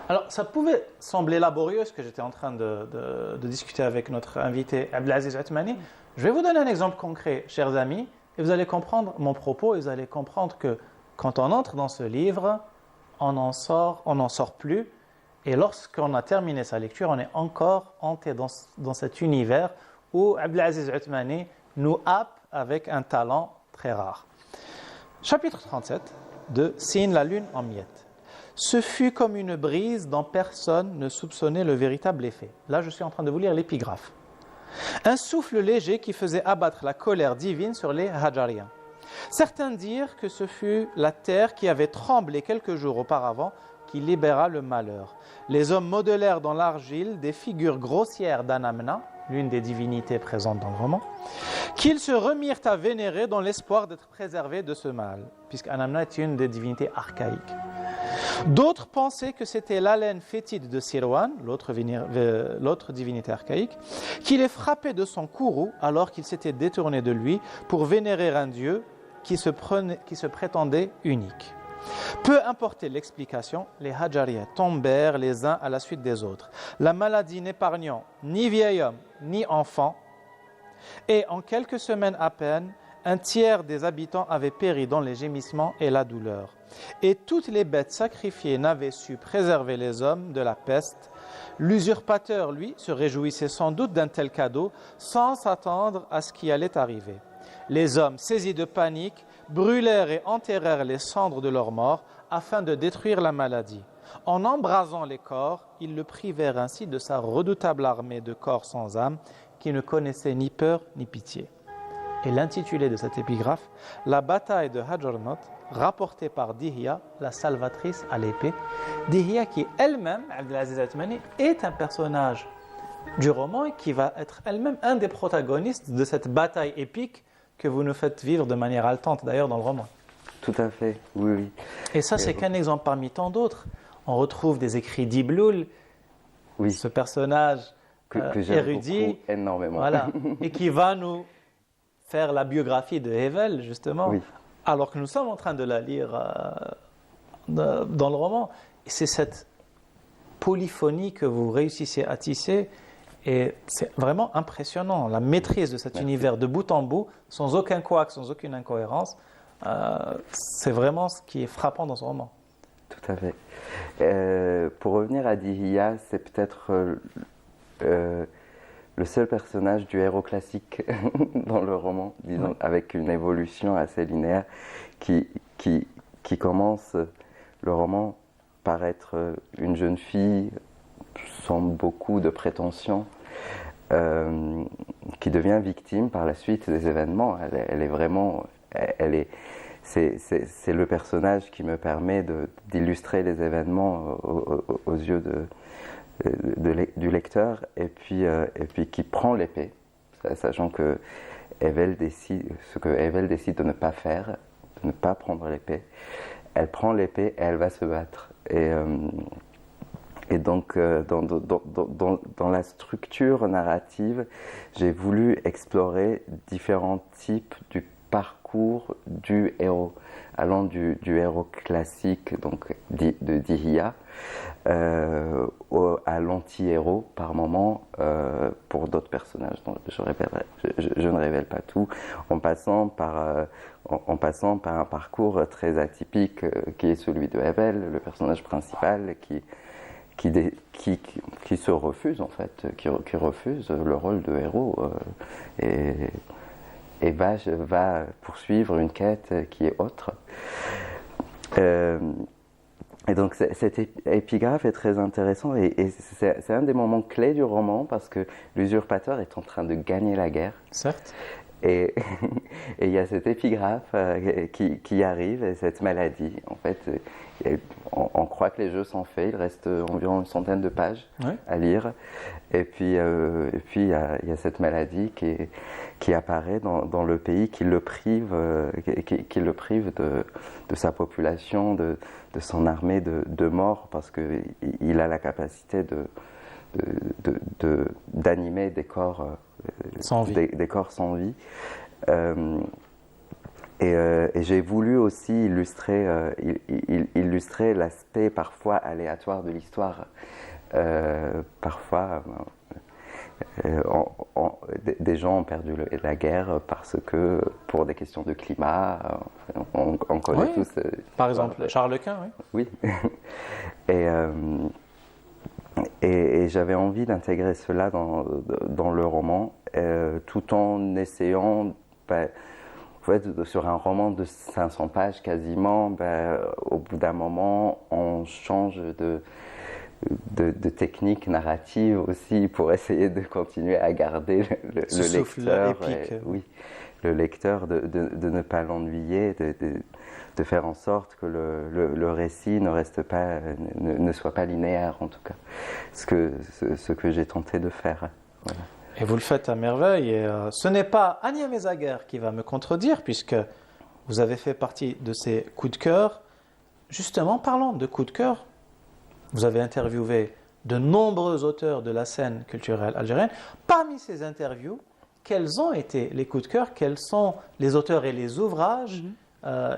Alors, ça pouvait sembler laborieux ce que j'étais en train de discuter avec notre invité Abdelaziz Othmani. Je vais vous donner un exemple concret, chers amis, et vous allez comprendre mon propos, et vous allez comprendre que quand on entre dans ce livre, on n'en sort plus. Et lorsqu'on a terminé sa lecture, on est encore hanté dans cet univers où Abdelaziz Othmani nous happe avec un talent très rare. Chapitre 37 de Signe la lune en miettes. Ce fut comme une brise dont personne ne soupçonnait le véritable effet. Là, je suis en train de vous lire l'épigraphe. Un souffle léger qui faisait abattre la colère divine sur les Hajariens. Certains dirent que ce fut la terre qui avait tremblé quelques jours auparavant qui libéra le malheur. Les hommes modelèrent dans l'argile des figures grossières d'Anamna, l'une des divinités présentes dans le roman, qu'ils se remirent à vénérer dans l'espoir d'être préservés de ce mal, puisqu'Anamna est une des divinités archaïques. D'autres pensaient que c'était l'haleine fétide de Sirwan, l'autre divinité archaïque, qui les frappait de son courroux alors qu'il s'était détourné de lui pour vénérer un dieu qui se prétendait unique. Peu importe l'explication, les Hajariens tombèrent les uns à la suite des autres, la maladie n'épargnant ni vieil homme ni enfant, et en quelques semaines à peine, un tiers des habitants avaient péri dans les gémissements et la douleur. Et toutes les bêtes sacrifiées n'avaient su préserver les hommes de la peste. L'usurpateur, lui, se réjouissait sans doute d'un tel cadeau, sans s'attendre à ce qui allait arriver. Les hommes, saisis de panique, brûlèrent et enterrèrent les cendres de leurs morts afin de détruire la maladie. En embrasant les corps, ils le privèrent ainsi de sa redoutable armée de corps sans âme qui ne connaissait ni peur ni pitié. Et l'intitulé de cette épigraphe, la bataille de Hajarnot, rapportée par Dihya, la salvatrice à l'épée. Dihya qui elle-même, Abdelaziz Othmani, est un personnage du roman et qui va être elle-même un des protagonistes de cette bataille épique que vous nous faites vivre de manière haletante d'ailleurs dans le roman. Tout à fait, oui, oui. Et ça, c'est qu'un exemple parmi tant d'autres. On retrouve des écrits d'Ibloul, Oui. ce personnage que j'aime érudit, beaucoup, énormément. voilà, et qui va nous faire la biographie de Hevel, justement, Oui. alors que nous sommes en train de la lire dans le roman. Et c'est cette polyphonie que vous réussissez à tisser, et c'est vraiment impressionnant, la maîtrise de cet univers de bout en bout, sans aucun couac, sans aucune incohérence. C'est vraiment ce qui est frappant dans ce roman. Tout à fait. Pour revenir à Dihya, c'est peut-être le seul personnage du héros classique dans le roman, disons, avec une évolution assez linéaire qui commence le roman par être une jeune fille sans beaucoup de prétention, qui devient victime par la suite des événements. Elle est vraiment... C'est le personnage qui me permet d'illustrer les événements aux yeux du lecteur, et puis qui prend l'épée, sachant que Hevel décide de ne pas faire, de ne pas prendre l'épée. Elle prend l'épée et elle va se battre. Et donc, dans la structure narrative, j'ai voulu explorer différents types du parcours du héros, allant du héros classique, donc de Dihya, à l'anti-héros par moment pour d'autres personnages. Donc, je ne révèle pas tout, en passant par un parcours très atypique qui est celui de Hevel, le personnage principal qui se refuse en fait, qui refuse le rôle de héros et va poursuivre une quête qui est autre. Et donc cette épigraphe est très intéressante et c'est un des moments clés du roman parce que l'usurpateur est en train de gagner la guerre. Certes. Et et il y a cette épigraphe qui arrive, et cette maladie. En fait, on croit que les jeux sont faits, il reste environ une centaine de pages Ouais. à lire. Et puis il y a cette maladie qui apparaît dans le pays, qui le prive de sa population, de son armée de morts, parce qu'il a la capacité d'animer des corps Sans vie. des corps sans vie. Et j'ai voulu aussi illustrer l'aspect parfois aléatoire de l'histoire. Parfois, des gens ont perdu la guerre pour des questions de climat, on connaît Oui. tous. Par exemple, Charles Quint, oui. Oui. Et j'avais envie d'intégrer cela dans le roman, tout en essayant, en fait, sur un roman de 500 pages quasiment, au bout d'un moment, on change de technique narrative aussi pour essayer de continuer à garder le souffle lecteur. épique. Oui, le lecteur, de ne pas l'ennuyer, de faire en sorte que le récit ne soit pas linéaire, en tout cas. Ce que j'ai tenté de faire. Voilà. Et vous le faites à merveille. Et ce n'est pas Ania Mezaguer qui va me contredire, puisque vous avez fait partie de ces coups de cœur. Justement, parlons de coups de cœur. Vous avez interviewé de nombreux auteurs de la scène culturelle algérienne. Parmi ces interviews, quels ont été les coups de cœur? Quels sont les auteurs et les ouvrages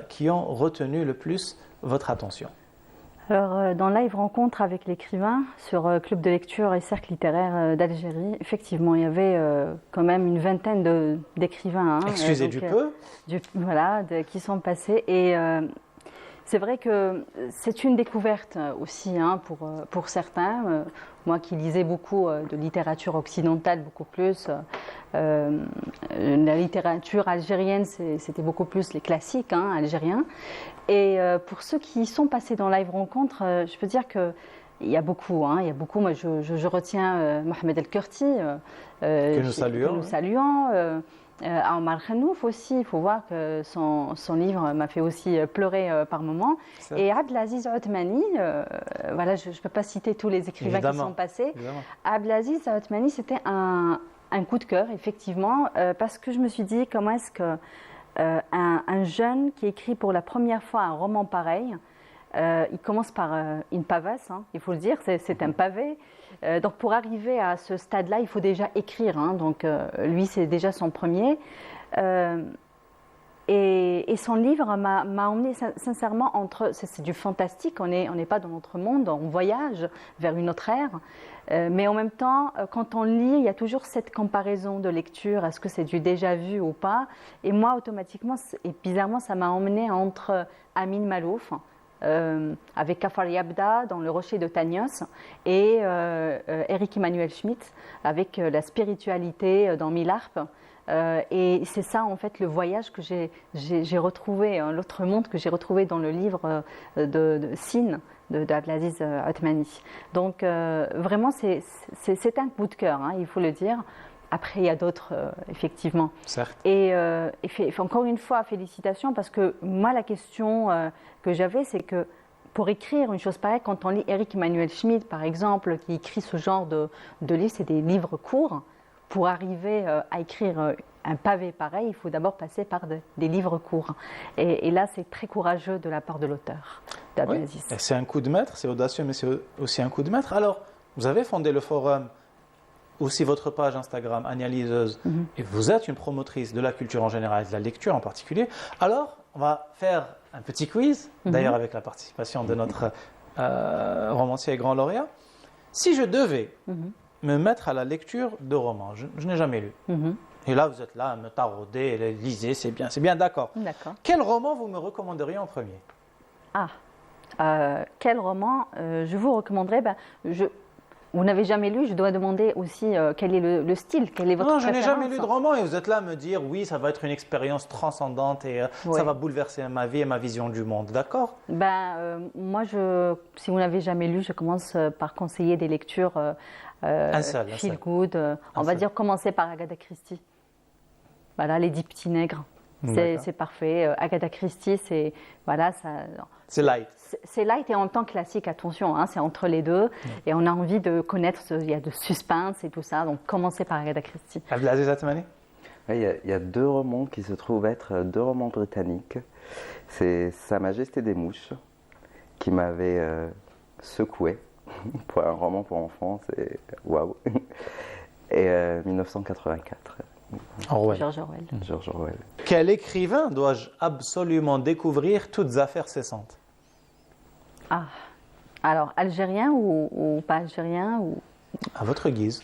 qui ont retenu le plus votre attention? Alors, dans Live Rencontre avec l'écrivain, sur Club de lecture et Cercle littéraire d'Algérie, effectivement, il y avait quand même une vingtaine d'écrivains. Excusez du peu. Voilà, qui sont passés. Et c'est vrai que c'est une découverte aussi pour certains. Moi qui lisais beaucoup de littérature occidentale, beaucoup plus, la littérature algérienne, c'était beaucoup plus les classiques algériens. Et pour ceux qui sont passés dans Live Rencontre, je peux dire que il y a beaucoup. Moi, je retiens Mohamed El Kurti, que nous saluons. Omar Khanouf aussi, il faut voir que son livre m'a fait aussi pleurer par moments. Et Abdelaziz Othmani, voilà, je ne peux pas citer tous les écrivains qui sont passés. Abdelaziz Othmani, c'était un coup de cœur, effectivement, parce que je me suis dit, comment est-ce que un jeune qui écrit pour la première fois un roman pareil, il commence par une pavasse, il faut le dire, c'est un pavé. Donc pour arriver à ce stade-là, il faut déjà écrire. Donc lui, c'est déjà son premier. Et son livre m'a emmené sincèrement c'est du fantastique, on n'est pas dans notre monde, on voyage vers une autre ère. Mais en même temps, quand on lit, il y a toujours cette comparaison de lecture, est-ce que c'est du déjà vu ou pas? Et moi, automatiquement, et bizarrement, ça m'a emmené entre Amin Malouf, avec Kafar Yabda dans Le Rocher de Tagnos, et Éric Emmanuel Schmitt avec la spiritualité dans Milarpe. Et c'est ça en fait le voyage que j'ai retrouvé, l'autre monde que j'ai retrouvé dans le livre de Sin d'Abdelaziz Othmani. Donc vraiment c'est un coup de cœur, il faut le dire. Après, il y a d'autres, effectivement. Certes. Et encore une fois, félicitations, parce que moi, la question que j'avais, c'est que pour écrire une chose pareille, quand on lit Éric Emmanuel Schmitt, par exemple, qui écrit ce genre de livres, c'est des livres courts. Pour arriver à écrire un pavé pareil, il faut d'abord passer par des livres courts. Et là, c'est très courageux de la part de l'auteur, d'Abdelaziz. Oui. C'est un coup de maître, c'est audacieux, mais c'est aussi un coup de maître. Alors, vous avez fondé le forum, aussi votre page Instagram, Ania Liseuse, et vous êtes une promotrice de la culture en général et de la lecture en particulier. Alors, on va faire un petit quiz, d'ailleurs avec la participation de notre romancier et grand lauréat. Si je devais me mettre à la lecture de romans, je n'ai jamais lu. Et là, vous êtes là à me tarauder, lisez, c'est bien, d'accord. Quel roman vous me recommanderiez en premier? Quel roman je vous recommanderais? Vous n'avez jamais lu, je dois demander aussi quel est le style, quel est votre préférence. Non, je n'ai jamais lu de roman et vous êtes là à me dire oui, ça va être une expérience transcendante et ça va bouleverser ma vie et ma vision du monde, d'accord? Moi, si vous n'avez jamais lu, je commence par conseiller des lectures feel good. On va dire commencer par Agatha Christie. Voilà, Les 10 petits nègres. C'est parfait. Agatha Christie, c'est voilà, ça. C'est light. C'est light et en même temps classique. Attention, hein, c'est entre les deux. Et on a envie de connaître. Il y a de suspense et tout ça. Donc commencez par Agatha Christie. Abdelaziz Atmani. Il y a deux romans qui se trouvent être deux romans britanniques. C'est Sa Majesté des Mouches qui m'avait secoué pour un roman pour enfants. C'est waouh. Et 1984. Orwell. George Orwell. George Orwell. Quel écrivain dois-je absolument découvrir, toutes affaires cessantes? Ah, alors algérien ou pas algérien ou... À votre guise.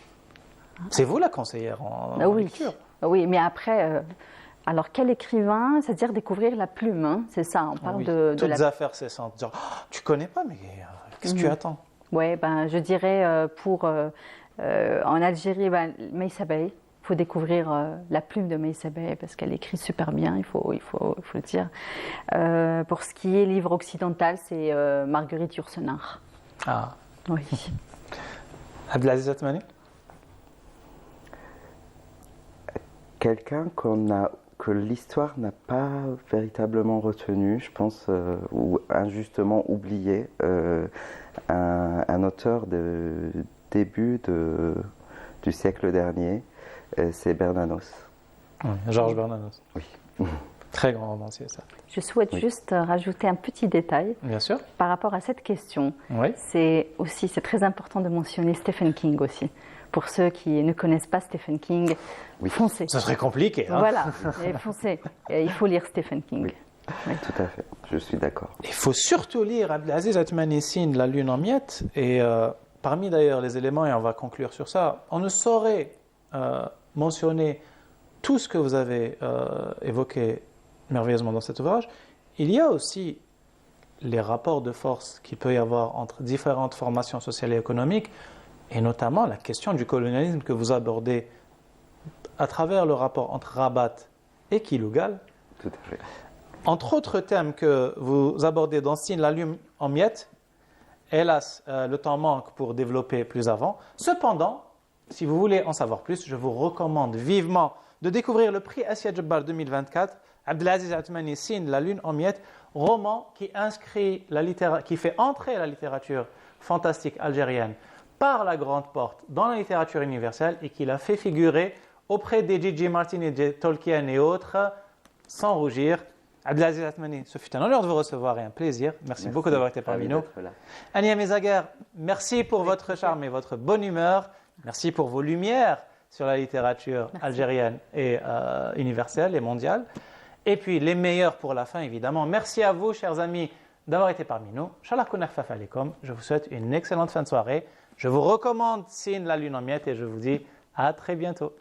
C'est vous la conseillère en oui. lecture. Oui, mais après, alors quel écrivain, c'est-à-dire découvrir la plume, hein, c'est ça, on parle Oui. de Toutes la... affaires cessantes. Genre, oh, tu connais pas, mais qu'est-ce que tu attends? Oui, ben, je dirais en Algérie, ben, Meissa Bey. Il faut découvrir la plume de Meissa Bey parce qu'elle écrit super bien, il faut le dire. Pour ce qui est livre occidental, c'est Marguerite Yourcenar. Ah. Oui. Abdelaziz Atmani. Quelqu'un que l'histoire n'a pas véritablement retenu, je pense, ou injustement oublié, un auteur de début du siècle dernier, c'est Bernanos. Oui, Georges Bernanos. Oui. Très grand romancier, ça. Je souhaite juste rajouter un petit détail Bien sûr. par rapport à cette question. Oui. C'est très important de mentionner Stephen King aussi. Pour ceux qui ne connaissent pas Stephen King, foncez. Ça serait compliqué. Hein. Voilà, et foncez. Et il faut lire Stephen King. Oui. Oui, tout à fait, je suis d'accord. Il faut surtout lire Abdelaziz Atmani Sine, La Lune en miettes. Et parmi d'ailleurs les éléments, et on va conclure sur ça, on ne saurait mentionner tout ce que vous avez évoqué merveilleusement dans cet ouvrage. Il y a aussi les rapports de force qu'il peut y avoir entre différentes formations sociales et économiques, et notamment la question du colonialisme que vous abordez à travers le rapport entre Rabat et Kilougal. Tout à fait. Entre autres thèmes que vous abordez dans Sine, La Lune en miettes, hélas, le temps manque pour développer plus avant. Cependant, si vous voulez en savoir plus, je vous recommande vivement de découvrir le prix Assia Djebbar 2024, Abdelaziz Atmani Sine, La Lune en miettes, roman qui qui fait entrer la littérature fantastique algérienne par la grande porte dans la littérature universelle et qui l'a fait figurer auprès des Gigi Martin et de Tolkien et autres sans rougir. Abdelaziz Atmani, ce fut un honneur de vous recevoir et un plaisir. Merci beaucoup d'avoir été parmi nous. Ania Mezaguer, merci pour votre charme et votre bonne humeur. Merci pour vos lumières sur la littérature algérienne et universelle et mondiale. Et puis les meilleurs pour la fin, évidemment. Merci à vous, chers amis, d'avoir été parmi nous. Inch'Allah kunafaf alaikum. Je vous souhaite une excellente fin de soirée. Je vous recommande Sine, La Lune en miettes et je vous dis à très bientôt.